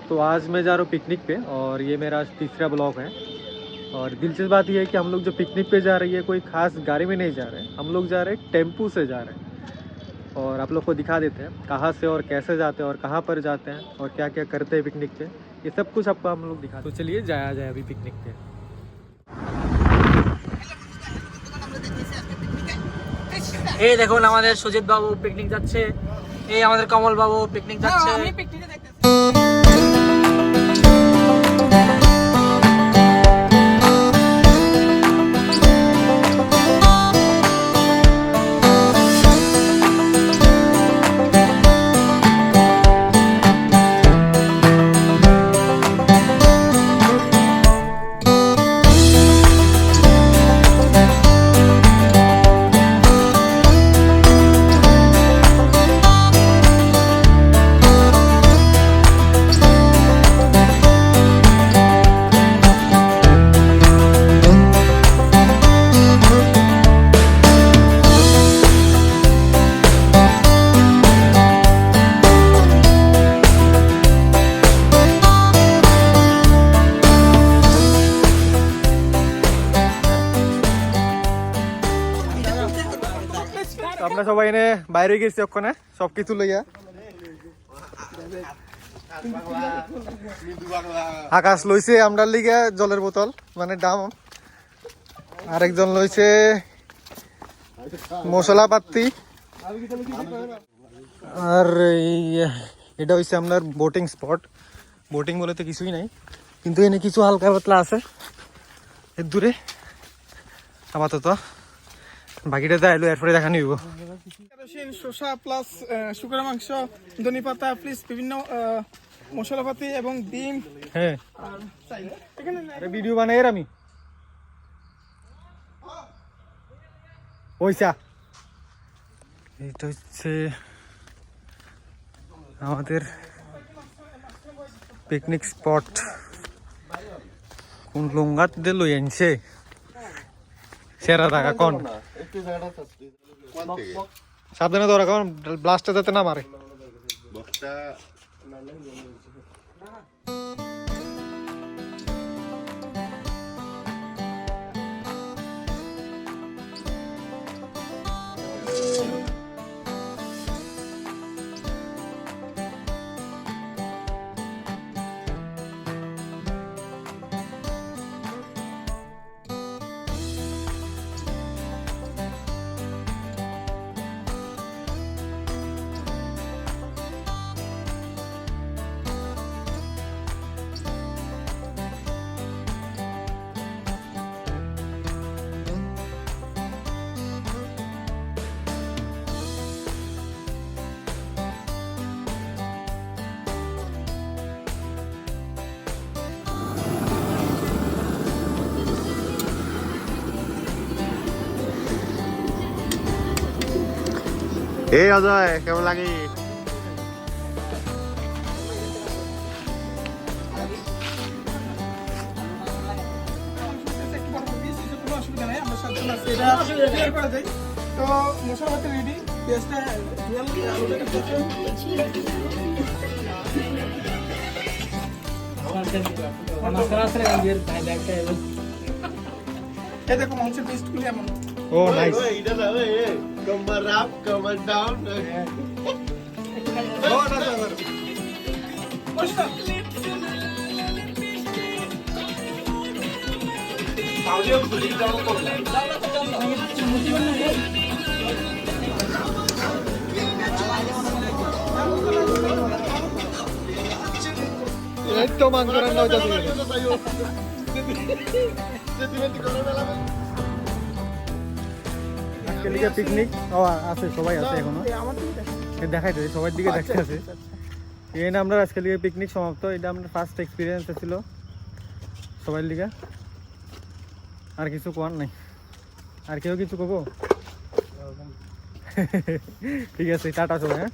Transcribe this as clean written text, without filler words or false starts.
तो आज मैं जा रहा हूँ पिकनिक पे और ये मेरा तीसरा ब्लॉग है। और दिलचस्प बात यह है कि हम लोग जो पिकनिक पे जा रही है कोई खास गाड़ी में नहीं जा रहे हैं, हम लोग जा रहे हैं टेम्पू से जा रहे हैं। और आप लोग को दिखा देते हैं कहाँ से और कैसे जाते हैं और कहाँ पर जाते हैं और क्या क्या करते हैं पिकनिक पे, ये सब कुछ आपको हम लोग दिखा। तो चलिए जाया जाए अभी पिकनिक पे। এই দেখুন আমাদের সুজিত বাবু পিকনিক যাচ্ছে, এই আমাদের কমল বাবু পিকনিক যাচ্ছে। আমি পিকনিকে দেখতেছি। আমরা সবাই এনে বাইরে গেছি ওখানে সব কিছু লইয়া। আকাশ লইছে আমরার লিগে জলের বোতল মানে ডাম, আরেকজন লইছে মশলা পাতি। আর এটা হইছে আপনার বোটিং স্পট। বোটিং বলে তো কিছুই নাই, কিন্তু এনে কিছু হালকা পাতলা আছে এর দূরে। আপাতত বাকিটা যা এলো এরপরে দেখা নিব। শসা প্লাস শুকনো মাংস, ধনে পাতা প্লিজ বিভিন্ন মশলাপাতি এবং ডিম। হ্যাঁ আর এখানে ভিডিও বানাই এর আমি পয়সা। এটা হচ্ছে আমাদের পিকনিক স্পট। কোন লুঙ্গাত দিয়ে লই আনছে সেরা জায়গা কোন? সাবধানে ধরা কারণ ব্লাস্টটা যাতে না মারে। এই অজয় কেমন লাগে? কোনো অসুবিধা নেই, আমরা সাতজন আছি, এটা ক্লিয়ার করা যায়। তো মশলাপাতি রেডি, পেঁয়াজটা এই দেখো মাংসের পিসগুলি এমন। ও nice. Kemar up, kemar down. এই তো মাংস রান্না হইতাছে। পিকনিক আছে, সবাই আছে এখনো দেখাইতে সবার দিকে দেখতে আছে। এই না আমরা আজকে লিগে পিকনিক সমাপ্ত। এটা আমাদের ফার্স্ট এক্সপিরিয়েন্স ছিল সবাই লিগে। আর কিছু কোয়ার নাই, আর কেউ কিছু কব? ঠিক আছে, টাটা সবাই। হ্যাঁ।